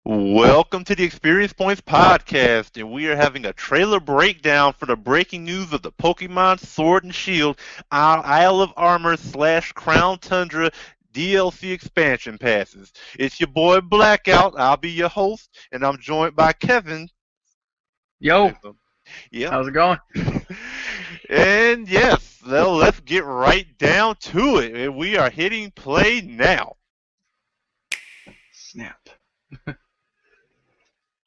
Welcome to the Experience Points podcast, and we are having a trailer breakdown for the breaking news of the Pokemon Sword and Shield, our Isle of Armor slash Crown Tundra DLC expansion passes. It's your boy Blackout. I'll be your host, and I'm joined by Kevin. Yo, Yep. how's it going? And yes, well, let's get right down to it. And we are hitting play now. Snap.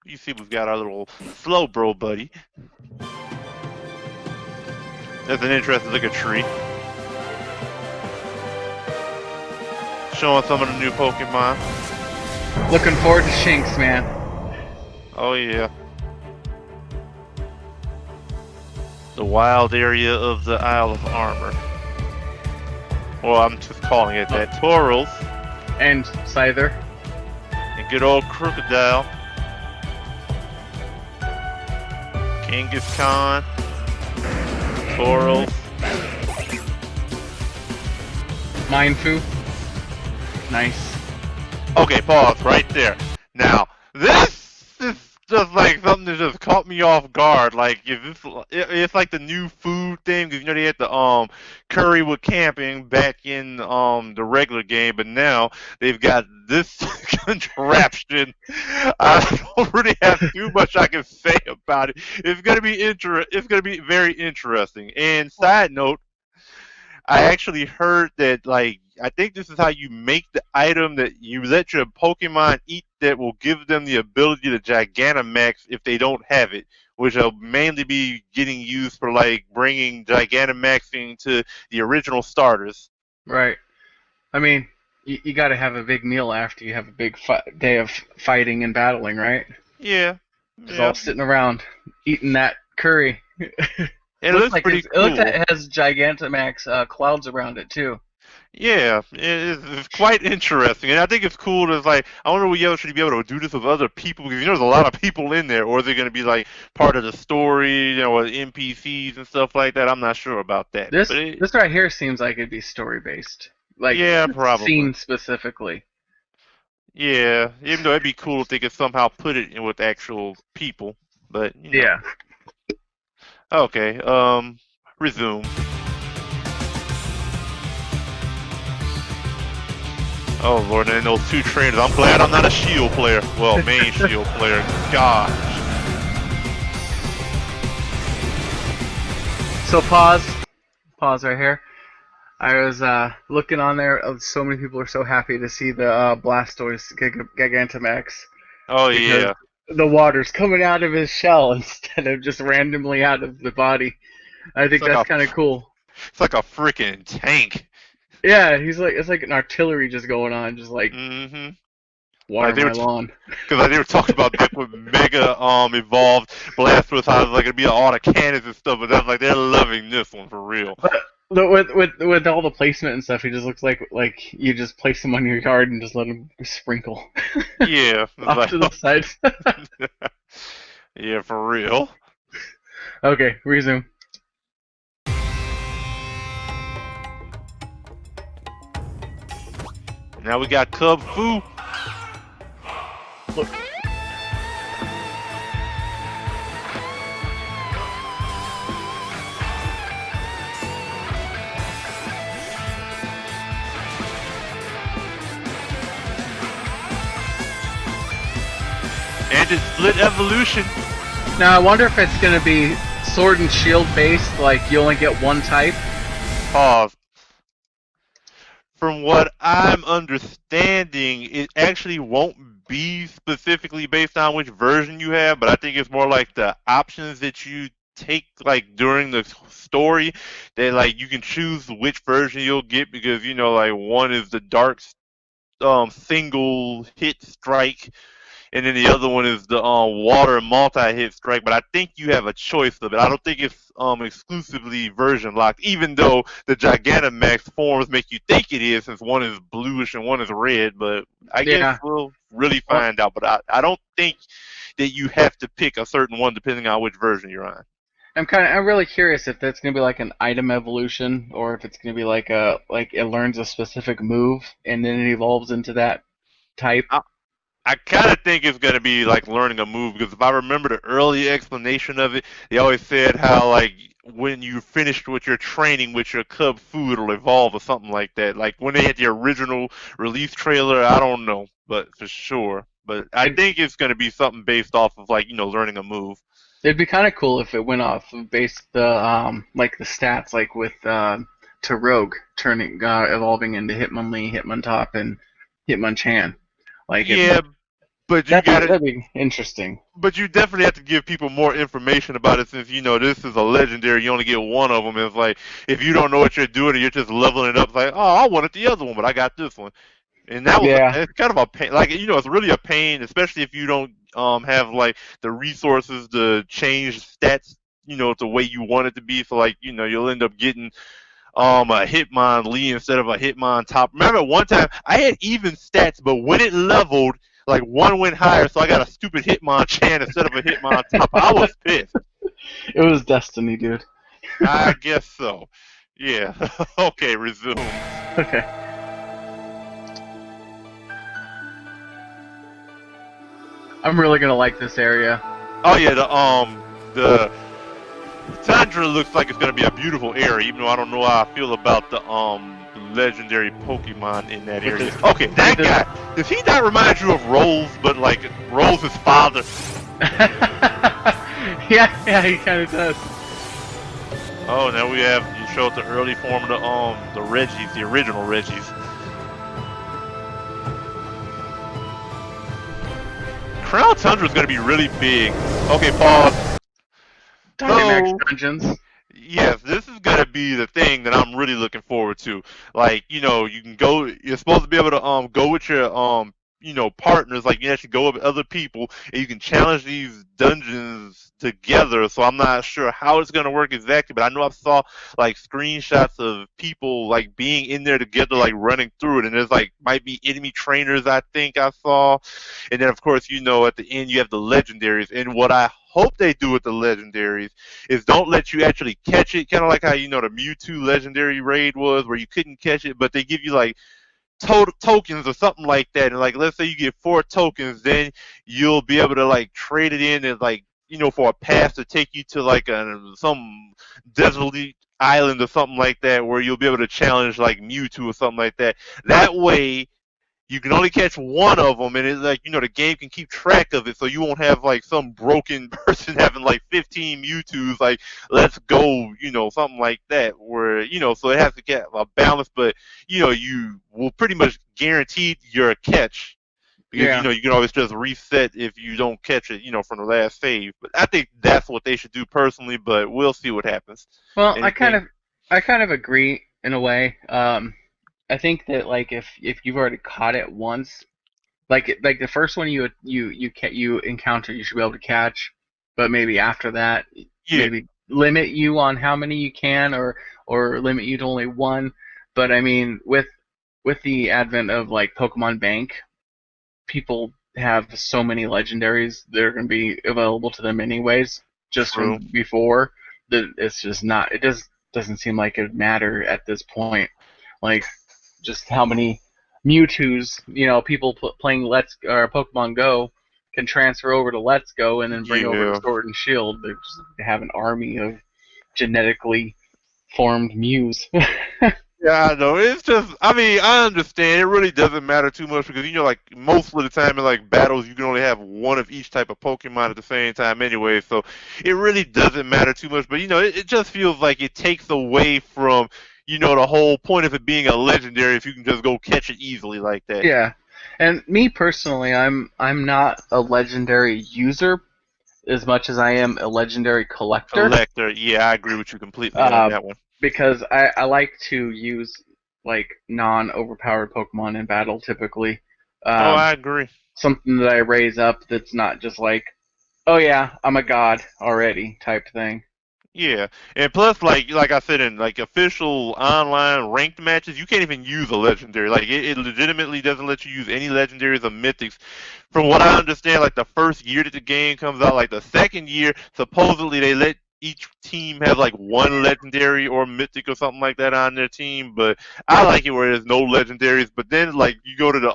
You see, we've got our little slow bro buddy. That's an interesting looking tree. Showing some of the new Pokemon. Looking forward to Shinx, man. Oh yeah. The wild area of the Isle of Armor. Well, I'm just calling it that. Torals. And Scyther. And good old Crocodile. Kangaskhan. Torals. Mindfu. Nice. Okay, pause right there. Now, this is just like something that just caught me off guard. Like, if it's like the new food thing, because you know they had the curry with camping back in the regular game, but now they've got this contraption. I don't really have too much I can say about it. It's gonna be It's gonna be very interesting. And side note, I actually heard that, like, I think this is how you make the item that you let your Pokemon eat that will give them the ability to Gigantamax if they don't have it, which will mainly be getting used for, like, bringing Gigantamaxing to the original starters. Right. I mean, you got to have a big meal after you have a big day of fighting and battling, right? Yeah. Just Yeah. all sitting around eating that curry. It looks pretty It looks like cool. it has Gigantamax clouds around it too. Yeah, it's quite interesting, and I think it's cool. That it's like, I wonder will you should be able to do this with other people, because you know there's a lot of people in there, or is it going to be like part of the story, you know, with NPCs and stuff like that? I'm not sure about that, This but this right here seems like it'd be story based, like yeah, probably. scene specifically. Yeah, even though it'd be cool if they could somehow put it in with actual people, but you know. Yeah. Okay, resume. Oh Lord, and those two trainers. I'm glad I'm not a shield player. Well, main shield player. Gosh. So pause right here. I was looking on there. So many people are so happy to see the Blastoise Gigantamax Oh because yeah. the water's coming out of his shell instead of just randomly out of the body. I It's think like a that's kind of cool. it's like a freaking tank. Yeah, he's like it's like an artillery just going on, just like Mm-hmm. Like water they were, my lawn. because like they were talking about that with Mega evolved Blastoise, how it's like it'd be all the cannons and stuff, but that's like they're loving this one for real. But with all the placement and stuff, he just looks like you just place him on your yard and just let him sprinkle Yeah, it's off like to the sides. yeah, for real. Okay, resume. Now we got Cub Fu. Look. And it's split evolution. Now I wonder if it's gonna be sword and shield based, like you only get one type. Pause. From what I'm understanding, it actually won't be specifically based on which version you have, but I think it's more like the options that you take, like during the story, that like you can choose which version you'll get, because you know, like, one is the dark single hit strike, and then the other one is the water multi-hit strike. But I think you have a choice of it. I don't think it's exclusively version locked, even though the Gigantamax forms make you think it is, since one is bluish and one is red. But I guess Yeah. we'll really Well, find out. But I don't think that you have to pick a certain one depending on which version you're on. I'm really curious if that's gonna be like an item evolution or if it's gonna be like it learns a specific move and then it evolves into that type. I kind of think it's gonna be like learning a move because if I remember the early explanation of it, they always said how like when you finished with your training with your cub food, it'll evolve or something like that. Like when they had the original release trailer, I don't know, but for sure. But I It, think it's gonna be something based off of like learning a move. it'd be kind of cool if it went off of based the like the stats, like with to Rogue turning evolving into Hitmonlee, Hitmontop, and Hitmonchan. Like if Yeah, but you got to that'd be interesting. But you definitely have to give people more information about it since this is a legendary. You only get one of them. It's like if you don't know what you're doing and you're just leveling it up, it's like, oh, I wanted the other one, but I got this one. And Yeah, it's kind of a pain. Like it's really a pain, especially if you don't have like the resources to change stats. The way you want it to be. So like you'll end up getting a Hitmonlee instead of a Hitmontop. Remember one time I had even stats, but when it leveled, like one went higher, so I got a stupid Hitmonchan instead of a Hitmontop. I was pissed. it was destiny, dude. I guess so. Yeah. Okay, resume. Okay. I'm really gonna like this area. Oh yeah, the Tundra looks like it's gonna be a beautiful area, even though I don't know how I feel about the legendary Pokemon in that With area. this, Okay, with that this. guy, does he not remind you of Rose, but like Rose's father? Yeah, he kind of does. Oh, now you showed the early form of the Reggies, the original Reggies. Crown Tundra is gonna be really big. Okay, pause. Dynamax So Dungeons. yes, this is gonna be the thing that I'm really looking forward to. Like, you can go. You're supposed to be able to go with your partners. Like you actually go with other people, and you can challenge these dungeons together. So I'm not sure how it's gonna work exactly, but I know I saw like screenshots of people like being in there together, like running through it, and there's like might be enemy trainers. I think I saw, and then of course at the end you have the legendaries, and what I hope they do with the legendaries is don't let you actually catch it, kind of like how the Mewtwo legendary raid was, where you couldn't catch it, but they give you like tokens or something like that. And like, let's say you get 4 tokens, then you'll be able to like trade it in and like for a pass to take you to like some desolate island or something like that, where you'll be able to challenge like Mewtwo or something like that. That way you can only catch one of them, and it's like the game can keep track of it, so you won't have like some broken person having like 15 Mewtwo's. Like, let's go, something like that. Where so it has to get a balance, but you will pretty much guarantee your catch because Yeah. you can always just reset if you don't catch it, from the last save. But I think that's what they should do personally, but we'll see what happens. Well, Anything? I kind of agree in a way. I think that like if you've already caught it once, like the first one you encounter, you should be able to catch, but maybe after that, Yeah, maybe limit you on how many you can, or limit you to only one. But I mean, with the advent of like Pokemon Bank, people have so many legendaries that are going to be available to them anyways, just true. from before. That it's just not. It doesn't seem like it would matter at this point. Like just how many Mewtwo's people playing Let's or Pokemon Go can transfer over to Let's Go and then bring over to Yeah. Sword and Shield. They have an army of genetically formed Mews. Yeah, I know. It's just, I mean, I understand. It really doesn't matter too much because, like, most of the time in, like, battles, you can only have one of each type of Pokemon at the same time anyway. So it really doesn't matter too much. But, it just feels like it takes away from, the whole point of it being a legendary if you can just go catch it easily like that. Yeah, and me personally, I'm not a legendary user as much as I am a legendary collector. Collector, yeah, I agree with you completely on Uh, that one. because I like to use like non overpowered Pokemon in battle typically. Oh, Um, I agree. something that I raise up that's not just like, oh yeah, I'm a god already type thing. Yeah, and plus, like I said, in like official online ranked matches, you can't even use a legendary. Like it legitimately doesn't let you use any legendaries or mythics. From what I understand, like the first year that the game comes out, like the second year, supposedly they let each team have like one legendary or mythic or something like that on their team. But I like it where there's no legendaries. But then like you go to the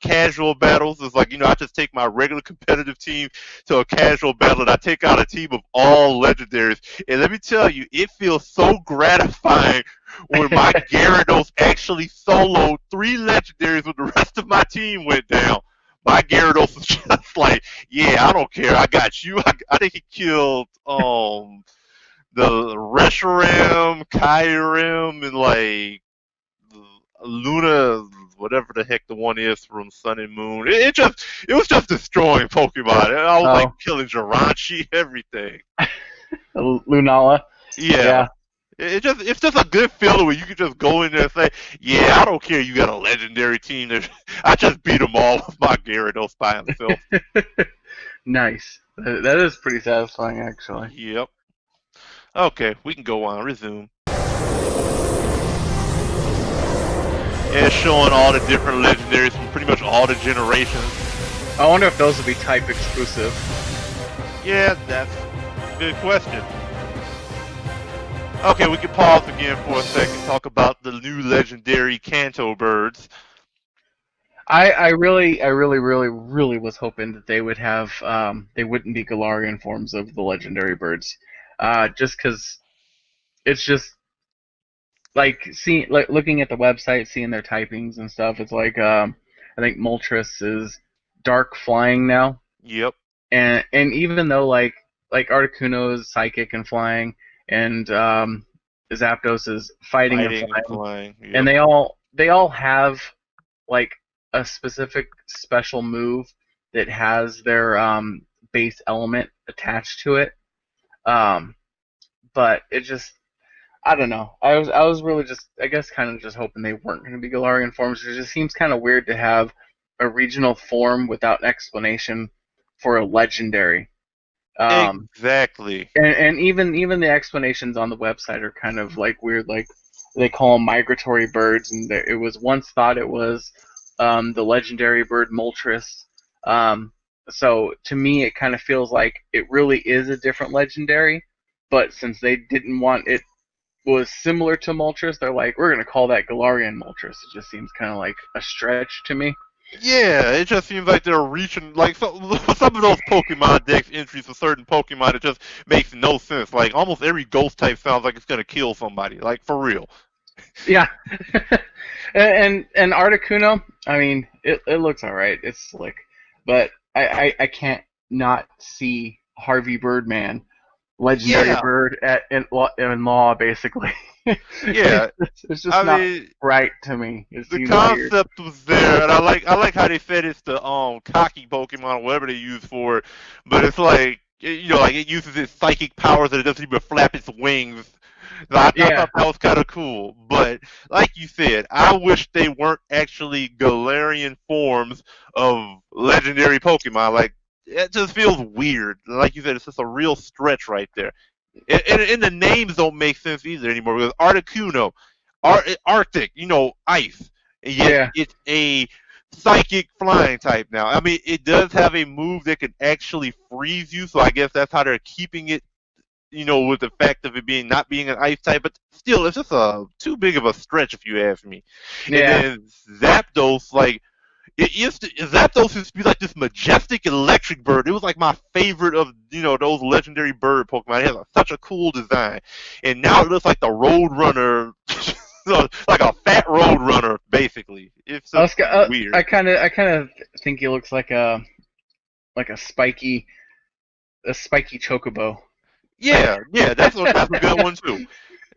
casual battles. It's like, I just take my regular competitive team to a casual battle, and I take out a team of all legendaries. And let me tell you, it feels so gratifying when my Gyarados actually soloed 3 legendaries when the rest of my team went down. My Gyarados was just like, yeah, I don't care. I got you. I think he killed the Reshiram, Kyurem, and like Luna, whatever the heck the one is from Sun and Moon. It was just destroying Pokemon. I was like Oh, killing Jiranchi, everything. Lunala. Yeah. Yeah. It's just a good feeling where you can just go in there and say, yeah, I don't care. You got a legendary team. I just beat them all with my Gyarados by himself. Nice. That is pretty satisfying, actually. Yep. Okay, we can go on. Resume. And it's showing all the different legendaries from pretty much all the generations. I wonder if those would be type exclusive. Yeah, that's a good question. Okay, we can pause again for a second, talk about the new legendary Kanto birds. I really was hoping that they would have, they wouldn't be Galarian forms of the legendary birds. Just because it's just like looking at the website, seeing their typings and stuff. It's like, I think Moltres is dark flying now, Yep, and even though like Articuno is psychic and flying, and Zapdos is fighting and fighting and flying, flying. and Yep. they all have like a specific special move that has their base element attached to it. Um, but it just, I don't know. I was really just, I guess, kind of just hoping they weren't going to be Galarian forms. It just seems kind of weird to have a regional form without explanation for a legendary. Um, Exactly. and even the explanations on the website are kind of like weird. Like they call them migratory birds, and it was once thought it was the legendary bird Moltres. So to me, it kind of feels like it really is a different legendary. But since they didn't want it was similar to Moltres, they're like, we're gonna call that Galarian Moltres. It just seems kind of like a stretch to me. Yeah, it just seems like they're reaching like some of those Pokemon Dex entries for certain Pokemon. It just makes no sense. Like almost every Ghost type sounds like it's gonna kill somebody. Like for real. Yeah, and Articuno, I mean, it looks alright. It's slick, but I can't not see Harvey Birdman, legendary Yeah, bird in law, basically. yeah. It's just I not mean, right to me. It the seems weird. concept was there, and I like how they said it's the cocky Pokemon or whatever they use for it, but it's like like it uses its psychic powers and it doesn't even flap its wings. So I Yeah, thought that was kind of cool, but like you said, I wish they weren't actually Galarian forms of legendary Pokemon. Like it just feels weird. Like you said, it's just a real stretch right there. And the names don't make sense either anymore because Articuno, Arctic, ice, and yet yeah, it's a psychic flying type now. I mean, it does have a move that can actually freeze you, so I guess that's how they're keeping it. With the fact of it being not being an ice type, but still, it's just too big of a stretch if you ask me. And yeah. then Zapdos, like Zapdos used to be like this majestic electric bird. It was like my favorite of those legendary bird Pokemon. It has such a cool design, and now it looks like the Road Runner, like a fat Road Runner, basically. It's I just was, weird. I kind of think he looks like a spiky chocobo. Yeah, yeah, that's a good one too.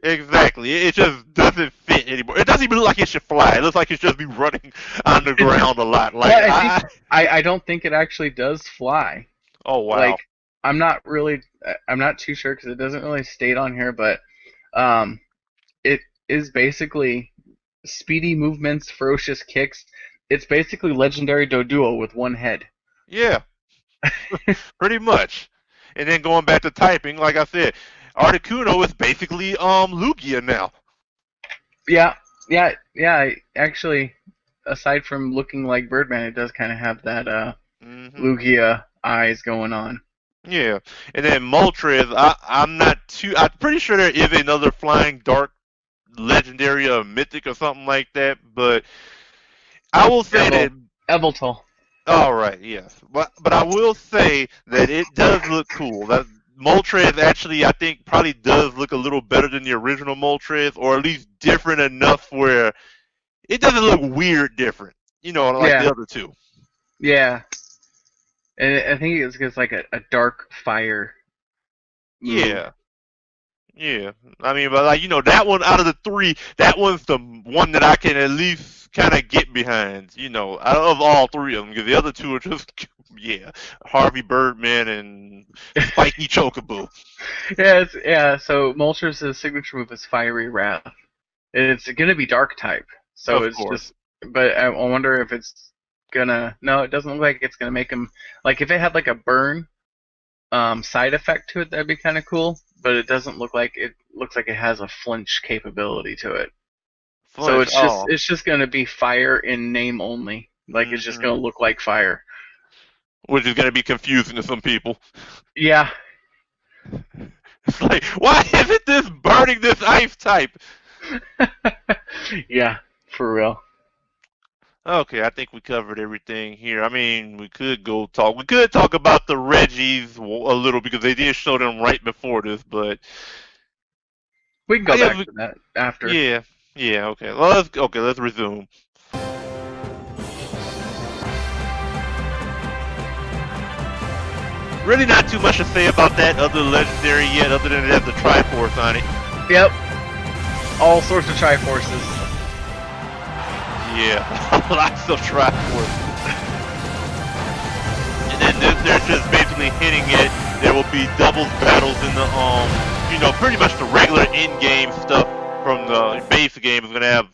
Exactly. It just doesn't fit anymore. It doesn't even look like it should fly. It looks like it should be running on the It, ground a lot. Like well, I think I don't think it actually does fly. oh Like wow. I'm not too sure because it doesn't really state on here, but um, it is basically speedy movements, ferocious kicks. It's basically legendary Doduo with one head. Yeah, pretty much. And then going back to typing, like I said, Articuno is basically Lugia now. Yeah, yeah. Actually, aside from looking like Birdman, it does kind of have that Hmm. Lugia eyes going on. Yeah. And then Moltres, I'm not too I'm pretty sure there is another flying dark legendary or mythic or something like that, but I will Yeah, say that Eveltal. All right, yes, but I will say that it does look cool. That Moltres actually, I think, probably does look a little better than the original Moltres, or at least different enough where it doesn't look weird different. Like Yeah, the other two. yeah. And I think it's like a dark fire move. Yeah, yeah. I mean, but like that one out of the three, that one's the one that I can at least kind of get behind. Out of all three of them, because the other two are just yeah, Harvey Birdman and Spiky Chocobo. Yeah. So Moltres' signature move is Fiery Wrath. It's gonna be Dark type. So Of it's course. just, but I wonder if it's gonna. No, it doesn't look like it's gonna make him. Like if it had like a burn side effect to it, that'd be kind of cool. But it doesn't look like it. Looks like it has a flinch capability to it. So Flinch. Oh. it's just gonna be fire in name only. Like it's just Hmm. gonna look like fire. Which is going to be confusing to some people. Yeah, It's like, why isn't this burning this ice type? yeah, for real. Okay, I think we covered everything here. I mean, we could go talk. We could talk about the Reggies a little because they did show them right before this, but We can I go guess back we. to that after. Yeah, yeah. Okay, well, let's resume. Really, not too much to say about that other legendary yet, other than it has the Triforce on it. Yep, all sorts of Triforces. Yeah, lots of Triforce. And then they're just basically hinting it. There will be doubles battles in the pretty much the regular in-game stuff from the base game is gonna have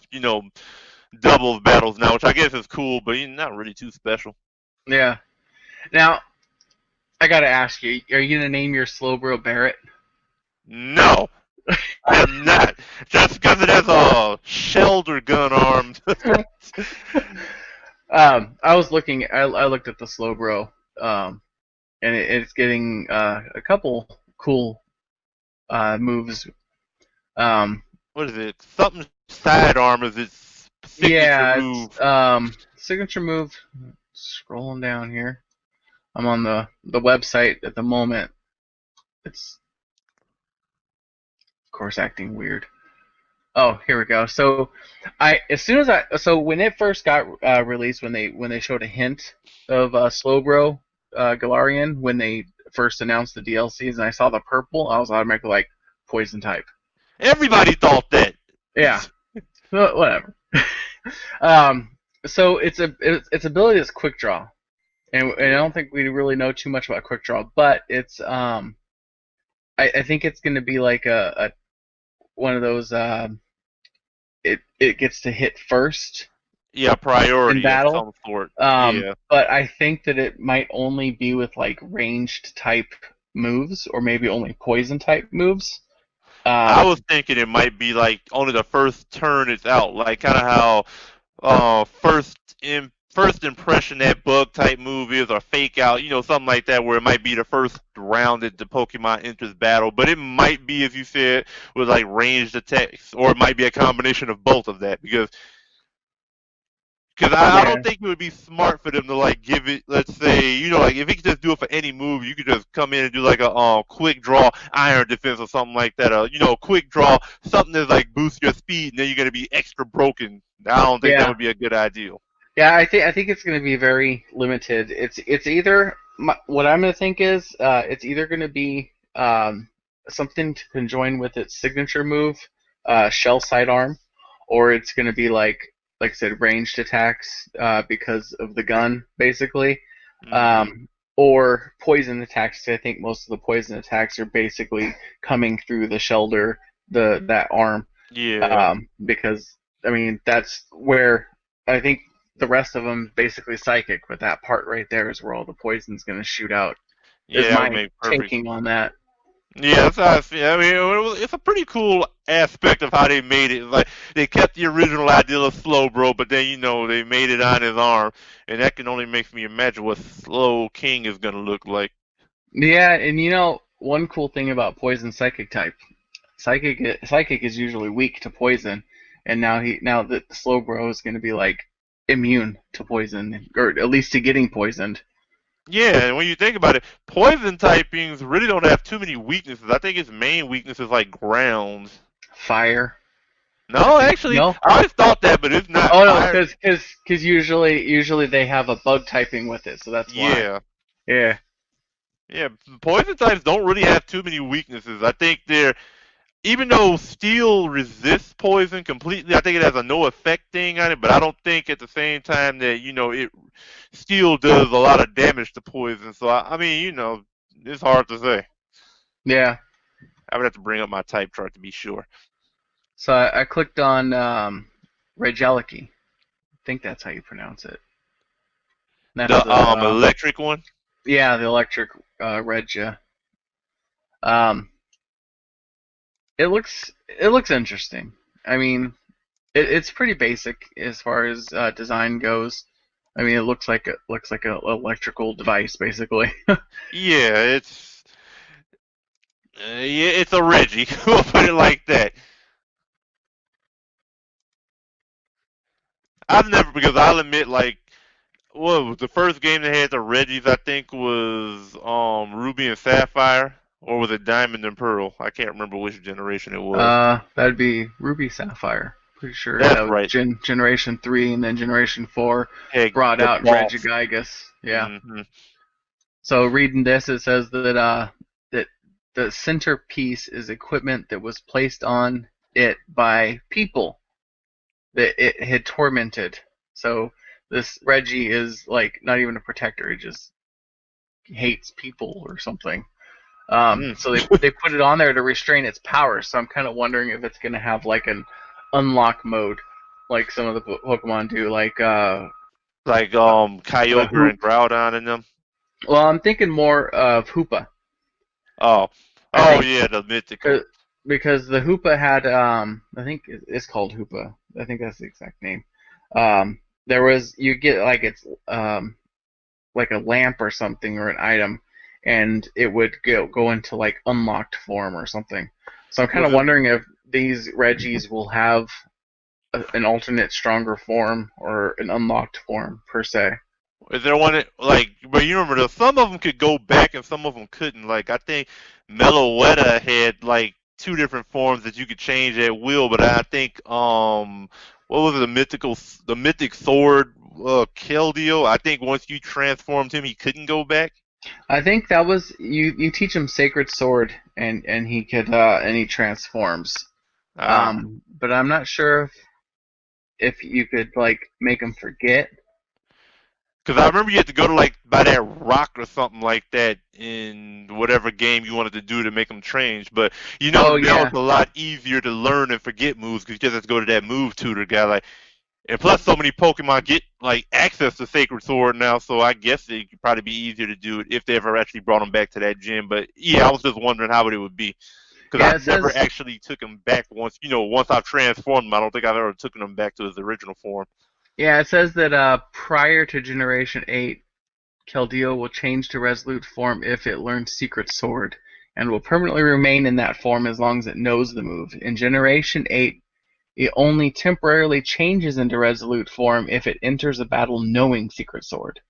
doubles battles now, which I guess is cool, but not really too special. Yeah. Now I gotta ask you, are you gonna name your Slowbro Barrett? No, I am not. Just because it has a shoulder gun arm. I was looking. I looked at the Slowbro, and it's getting a couple cool moves. Um, What is it? Something sidearm is its signature yeah, it's move. signature move. Scrolling down here, I'm on the website at the moment. It's of course acting weird. Oh, here we go. So, so when it first got released, when they showed a hint of Slowbro Galarian when they first announced the DLCs, and I saw the purple, I was automatically like poison type. Everybody thought that. Yeah, whatever. um, so its ability is quick draw, and I don't think we really know too much about quick draw, but it's I think it's going to be like a one of those it gets to hit first Yeah, in priority of battle. some sort. Yeah. But I think that it might only be with like ranged type moves, or maybe only poison type moves. I Um, was thinking it might be like only the first turn it's out, like kind of how first impression that bug type move is, or fake out, something like that, where it might be the first round that the Pokemon enters battle, but it might be, as you said, with like ranged attacks, or it might be a combination of both of that, because I yeah, don't think it would be smart for them to like give it. Let's say like if he could just do it for any move, you could just come in and do like a quick draw iron defense or something like that. Quick draw something that like boosts your speed, and then you're gonna be extra broken. I don't think that yeah, would be a good idea. yeah. I think it's going to be very limited. It's either what I'm going to think is it's either going to be something to conjoin with its signature move, Shell Sidearm, or it's going to be like I said, ranged attacks because of the gun, basically. Hmm. Or poison attacks. I think most of the poison attacks are basically coming through the shoulder, that arm, Yeah. because I mean that's where I think the rest of them basically psychic, but that part right there is where all the poison's going to shoot out. Is Yeah, that would my make perfect. taking on that? Yeah, that's how I feel. I mean, it's a pretty cool aspect of how they made it. Like they kept the original idea of Slow Bro, but then they made it on his arm, and that can only makes me imagine what Slow King is gonna look like. Yeah, and one cool thing about poison psychic type, psychic is usually weak to poison, and now the Slowbro is going to be like immune to poison, or at least to getting poisoned. Yeah, and when you think about it, poison typings really don't have too many weaknesses. I think its main weakness is like grounds. Fire, I No, think. actually, No. I always thought that, but it's not Oh no, fire. because usually they have a bug typing with it, so that's why. Yeah, Yeah. yeah. Poison types don't really have too many weaknesses. I think they're even though steel resists poison completely, I think it has a no effect thing on it. But I don't think at the same time that it steel does a lot of damage to poison. So I mean, it's hard to say. Yeah. I would have to bring up my type chart to be sure. So I clicked on Regeliki. I think that's how you pronounce it. That's The the electric one. yeah, the electric Regia. Um, it looks interesting. I mean, it's pretty basic as far as design goes. I mean, it looks like a electrical device basically. Yeah, yeah, it's a Reggie. We'll put it like that. I've never because I'll admit like what was the first game that had the Reggies? I think was Ruby and Sapphire, or was it Diamond and Pearl? I can't remember which generation it was. That'd be Ruby Sapphire. Pretty sure that That's was right. Generation 3, and then Generation 4 Hey, brought the out boss. Regigigas. Yeah. Hmm. So reading this, it says that the centerpiece is equipment that was placed on it by people that it had tormented. So this Reggie is like not even a protector; it just hates people or something. Mm. So they put it on there to restrain its power. So I'm kind of wondering if it's gonna have like an unlock mode, like some of the Pokemon do, like Like the Kyogre Hoop. and Groudon and them. Well, I'm thinking more of Hoopa. Oh, I oh think yeah, the mythical. 'cause- because the Hoopa had I think it's called Hoopa. I think that's the exact name. There was you get like it's like a lamp or something or an item, and it would go into like unlocked form or something. So I'm kind Was of it? wondering if these Reggies will have an alternate stronger form or an unlocked form per se. Is there one like? But you remember, some of them could go back and some of them couldn't. Like I think Meloetta had like two different forms that you could change at will. But I think what was it? The mythic sword, Keldeo. I think once you transformed him, he couldn't go back. I think that was you teach him Sacred Sword and he could and he transforms. Ah. But I'm not sure if you could like make him forget. Because I remember you had to go to like by that rock or something like that in whatever game you wanted to do to make them change. But Oh now yeah, it's a lot easier to learn and forget moves because you just have to go to that move tutor guy. Like, and plus, so many Pokemon get like access to Sacred Sword now, so I guess it could probably be easier to do it if they ever actually brought them back to that gym. But yeah, I was just wondering how it would be because yeah. I It never says actually took him back once. Once I've transformed him, I don't think I've ever taken him back to his original form. yeah. It says that prior to Generation 8, Keldeo will change to Resolute form if it learns Secret Sword, and will permanently remain in that form as long as it knows the move. In Generation 8, it only temporarily changes into Resolute form if it enters a battle knowing Secret Sword.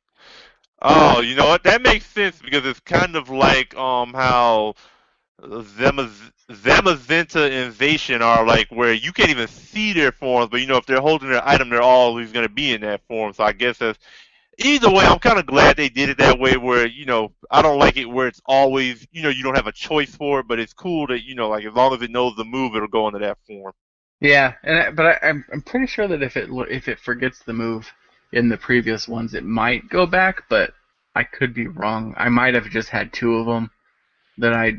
Oh, you know what? That makes sense because it's kind of like how Zamazenta and Zacian are like where you can't even see their forms, but if they're holding their item, they're always going to be in that form. So I guess that's either way. I'm kind of glad they did it that way. Where I don't like it where it's always you don't have a choice for it, but it's cool that like as long as it knows the move, it'll go into that form. Yeah, I'm pretty sure that if it forgets the move in the previous ones, it might go back, but I could be wrong. I might have just had two of them that I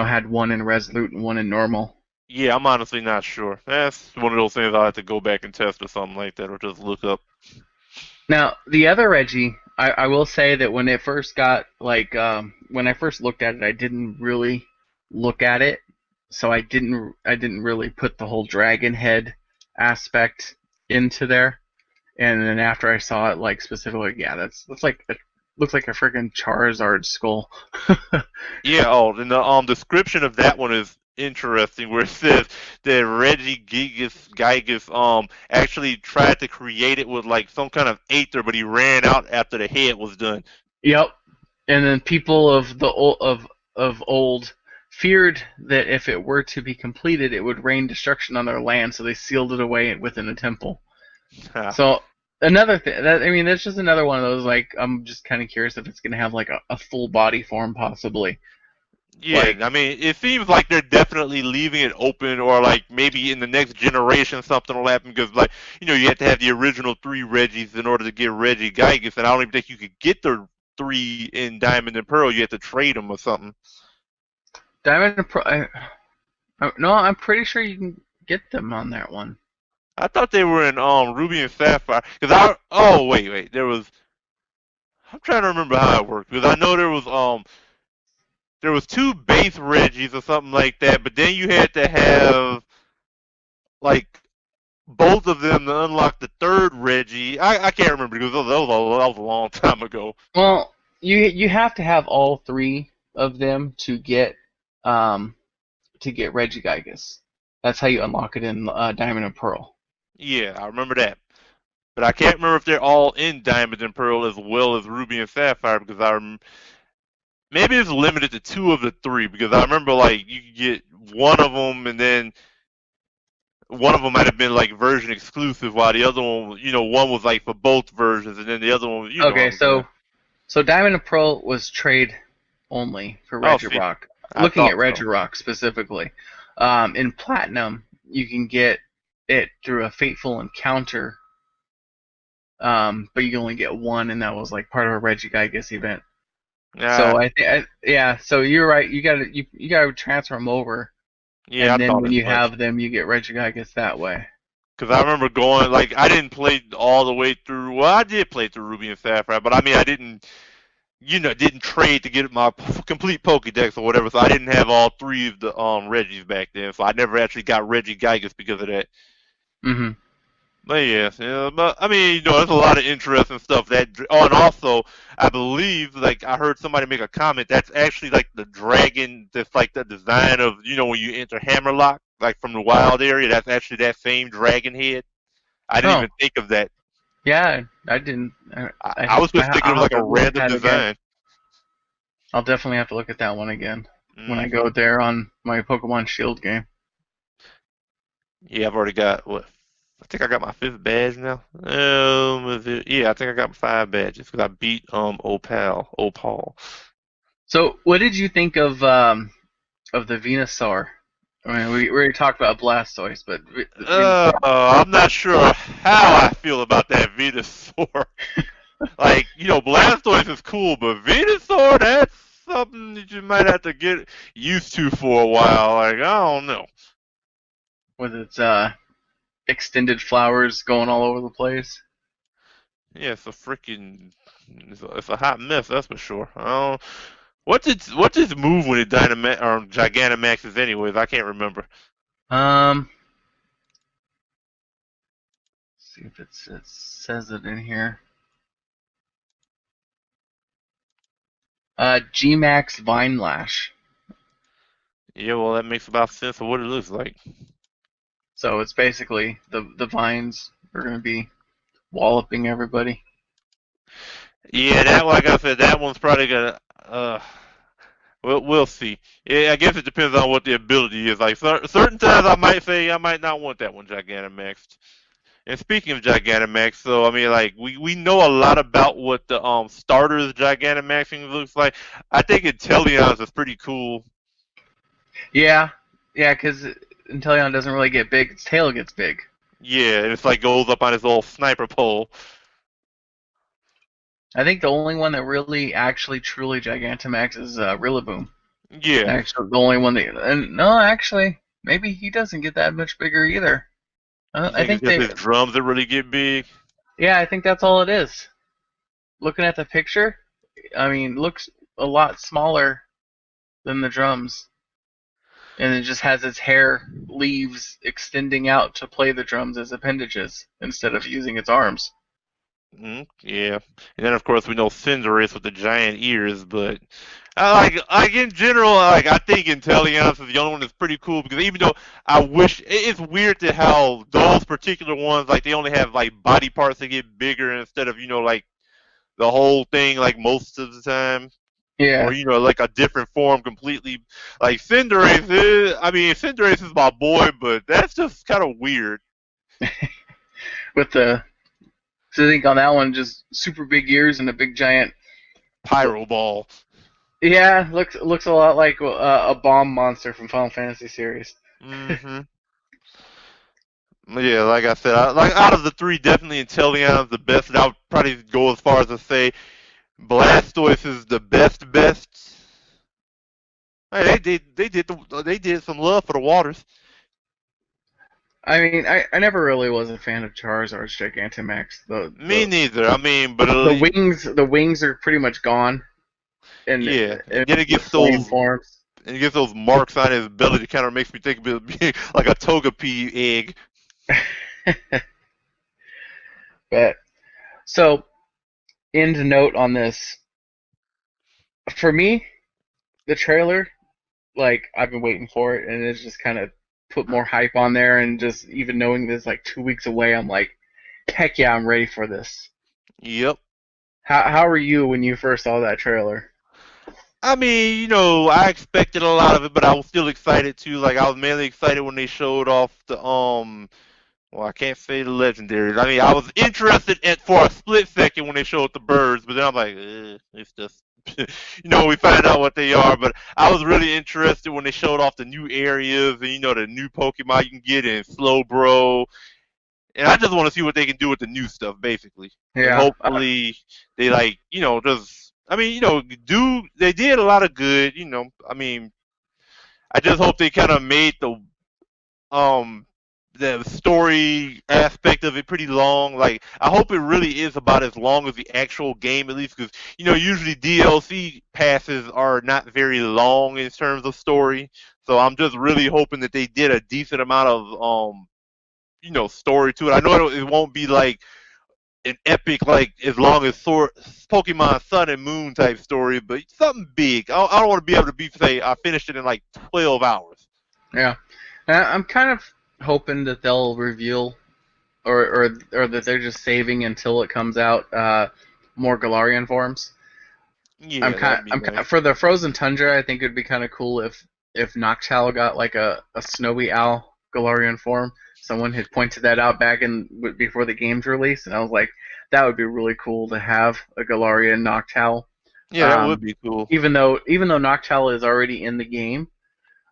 had one in Resolute and one in normal. Yeah, I'm honestly not sure. That's one of those things I'll have to go back and test or something like that, or just look up. Now the other Reggie, I will say that when it first got when I first looked at it, I didn't really look at it, so I didn't really put the whole dragon head aspect into there. And then after I saw it, like specifically, yeah, that's like looks like a freaking Charizard skull. Yeah. Oh, and the description of that one is interesting where it says that Reggie Gigas actually tried to create it with like some kind of aether, but he ran out after the head was done. Yep. And then people of old feared that if it were to be completed, it would rain destruction on their land, so they sealed it away within a temple. So another thing, I mean, that's just another one of those. Like, I'm just kind of curious if it's gonna have like a full body form, possibly. Yeah, Like, I mean, it seems like they're definitely leaving it open, or like maybe in the next generation something will happen because, like, you have to have the original three Reggies in order to get Reggie Gigas, and I don't even think you could get the three in Diamond and Pearl. You have to trade them or something. Diamond and Pearl. No, I'm pretty sure you can get them on that one. I thought they were in Ruby and Sapphire because I oh wait there was I'm trying to remember how it worked because I know there was two base Reggies or something like that, but then you had to have like both of them to unlock the third Reggie. I can't remember because that was a long time ago. Well, you have to have all three of them um to get Regigigas. That's how you unlock it in Diamond and Pearl. Yeah, I remember that. But I can't remember if they're all in Diamond and Pearl as well as Ruby and Sapphire because maybe it's limited to two of the three because I remember like you could get one of them and then one of them might have been like version exclusive while the other one, one was like for both versions and then the other one, you know what Okay, I'm saying. so Diamond and Pearl was trade only for Oh, see, Regirock. I Looking at thought so. Regirock specifically, in Platinum you can get it through a Fateful Encounter, but you only get one, and that was like part of a Regigigas event. Yeah, So I think, yeah. So you're right. You gotta transfer them over, yeah, I and then thought when as you much. have them, you get Regigigas that way. Because I remember going, like, I didn't play all the way through. Well, I did play through Ruby and Sapphire, but I mean, I didn't, didn't trade to get my complete Pokédex or whatever. So I didn't have all three of the Reggies back then. So I never actually got Reggie Gigas because of that. Hmm. But yeah, but I mean, there's a lot of interesting stuff that. Oh, and also, I believe, like, I heard somebody make a comment. That's actually like the dragon. That's like the design of, when you enter Hammerlock, like from the wild area. That's actually that same dragon head. I didn't Oh, even think of that. yeah. I didn't. I was just thinking I'll of have like a to look at random that again. design. I'll definitely have to look at that one again when I Hmm. go there on my Pokemon Shield game. Yeah, I've already got what? I think I got my fifth badge now. Yeah, I think I got 5 badges because I beat Opal. So, what did you think of the Venusaur? I mean, we already talked about Blastoise, but the Venusaur. I'm not sure how I feel about that Venusaur. Like, Blastoise is cool, but Venusaur, that's something that you might have to get used to for a while. Like, I don't know. With its extended flowers going all over the place. Yeah, it's a hot mess, that's for sure. I don't, what's its move when it Dynamax or Gigantamaxes anyways? I can't remember. Um, see if it says it in here. G-Max Vine Lash. Yeah, well, that makes about sense of what it looks like. So it's basically the vines are gonna be walloping everybody. Yeah, that like I said, that one's probably gonna. We'll see. Yeah, I guess it depends on what the ability is. Like certain times, I might say I might not want that one Gigantamaxed. And speaking of Gigantamax, so I mean, like we know a lot about what the starters Gigantamaxing looks like. I think Inteleon's is pretty cool. Yeah, yeah, because Inteleon doesn't really get big. Its tail gets big. Yeah, and it's like goes up on his little sniper pole. I think the only one that really actually truly Gigantamax is Rillaboom. Yeah, Actually, the only one that and no, actually, maybe he doesn't get that much bigger either. you I think it's think just his drums that really get big? yeah, I think that's all it is. Looking at the picture, I mean, looks a lot smaller than the drums, and it just has its hair leaves extending out to play the drums as appendages instead of using its arms. Yeah, and then of course we know Cinderace with the giant ears, but like in general, like I think Intelliance is the only one that's pretty cool because even though I wish it's weird to how those particular ones like they only have like body parts that get bigger instead of like the whole thing like most of the time. Or Yeah, like a different form completely. Like Cinderace is, I mean, Cinderace is my boy, but that's just kind of weird. with the so I think on that one just super big ears and a big giant. Pyro Ball. Yeah, looks a lot like a bomb monster from Final Fantasy series. Mm-hmm. Yeah, like I said, like out of the three, definitely Inteleon's the best. And I would probably go as far as to say Blastoise is the best. Hey, they did some love for the waters. I mean, I never really was a fan of Charizard's Gigantamax. The Me the neither. I mean, but the wings are pretty much gone yeah, in and then it the gets flame those forms. and it gets those marks on his belly that kind of makes me think of it being like a Togepi egg. But so, end note on this. For me, the trailer, like I've been waiting for it, and it's just kind of put more hype on there. And just even knowing this like 2 weeks away, I'm like, heck yeah, I'm ready for this. Yep. How were you when you first saw that trailer? I mean, I expected a lot of it, but I was still excited too. Like I was mainly excited when they showed off the well, I can't say the legendaries. I mean, I was interested for a split second when they showed the birds, but then I'm like, it's just we find out what they are. But I was really interested when they showed off the new areas and the new Pokemon you can get in Slowbro, and I just want to see what they can do with the new stuff, basically. And Yeah, hopefully they just. I mean, do they did a lot of good. I mean, I just hope they kind of made um the story aspect of it pretty long. Like, I hope it really is about as long as the actual game, at least, because usually DLC passes are not very long in terms of story. So I'm just really hoping that they did a decent amount of story to it. I know it won't be like an epic, like as long as Pokemon Sun and Moon type story, but something big. I don't want to be able to say I finished it in like 12 hours. yeah. I'm kind of hoping that they'll reveal, or that they're just saving until it comes out, more Galarian forms. Yeah, that'd be I'm nice. for the Frozen Tundra. I think it'd be kind of cool if Noctowl got like a snowy owl Galarian form. Someone had pointed that out back in before the game's release, and I was like, that would be really cool to have a Galarian Noctowl. Yeah, that would Um, be cool. even though Noctowl is already in the game,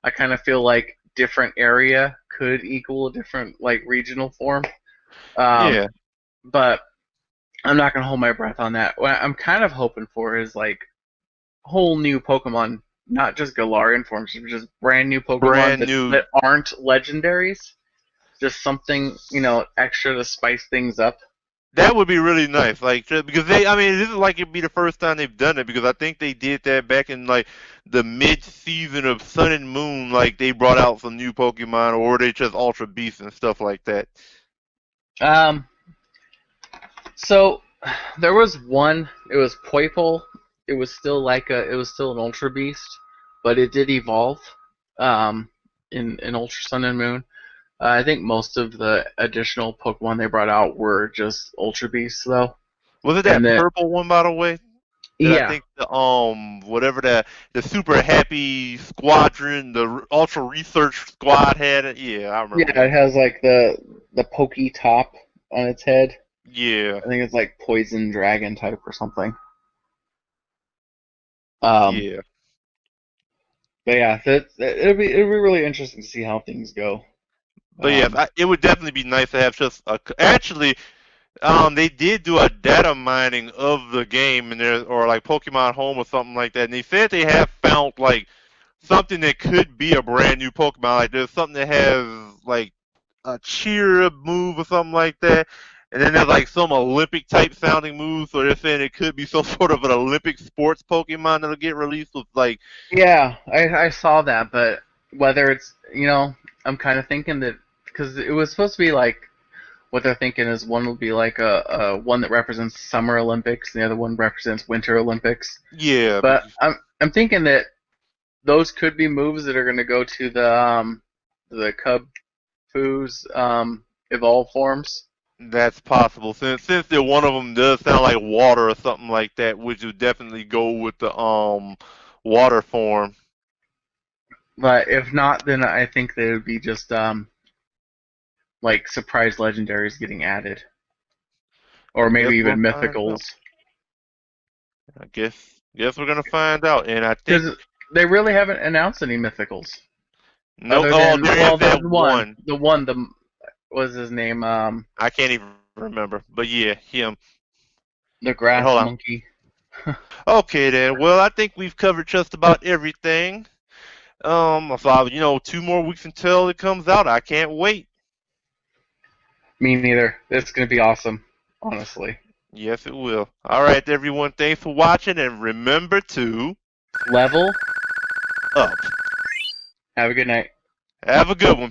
I kind of feel like different area could equal a different like regional form. Um, Yeah, but I'm not gonna hold my breath on that. What I'm kind of hoping for is like whole new Pokemon, not just Galarian forms, but just brand new Pokemon brand that new. that aren't legendaries. Just something extra to spice things up. That would be really nice, like because I mean, this is like it'd be the first time they've done it because I think they did that back in like the mid-season of Sun and Moon. Like they brought out some new Pokemon, or they just Ultra Beasts and stuff like that. Um, so there was one. It was Poipole. It was still an Ultra Beast, but it did evolve. Um, in Ultra Sun and Moon. I think most of the additional Pokemon they brought out were just Ultra Beasts, though. Was it And that then, purple one, by the way? That I yeah, think whatever the super happy squadron, the ultra research squad had it. Yeah, I remember yeah, it that. has like the pokey top on its head. Yeah, I think it's like Poison Dragon type or something. Um, yeah. but yeah, it'll be really interesting to see how things go. But yes, Um, it would definitely be nice to have just actually. They did do a data mining of the game and there, or like Pokemon Home or something like that, and they said they have found like something that could be a brand new Pokemon. Like there's something that has like a cheer move or something like that. And then there's like some Olympic type sounding move, so they're saying it could be some sort of an Olympic sports Pokemon that'll get released with like yeah, I saw that, but whether it's I'm kind of thinking that because it was supposed to be like what they're thinking is one will be like a one that represents Summer Olympics, and the other one represents Winter Olympics. Yeah, But I'm thinking that those could be moves that are going to go to the Cub Foo's evolve forms. that's possible. Since that one of them does sound like water or something like that, which would definitely go with the water form. But if not, then I think that it would be just like surprise legendaries getting added, or I guess maybe we'll even find out. mythicals. I guess we're gonna find out, and I think Because they really haven't announced any mythicals no. other Oh, than, there is well, that there's one. one. The one, the was his name, I can't even remember, but yeah, him. the But grass hold on. monkey. Okay then. Well, I think we've covered just about everything. So 2 more weeks until it comes out. I can't wait. Me neither. It's gonna be awesome, honestly. Yes, it will. All right, everyone. Thanks for watching, and remember to Level. up. Have a good night. Have a good one.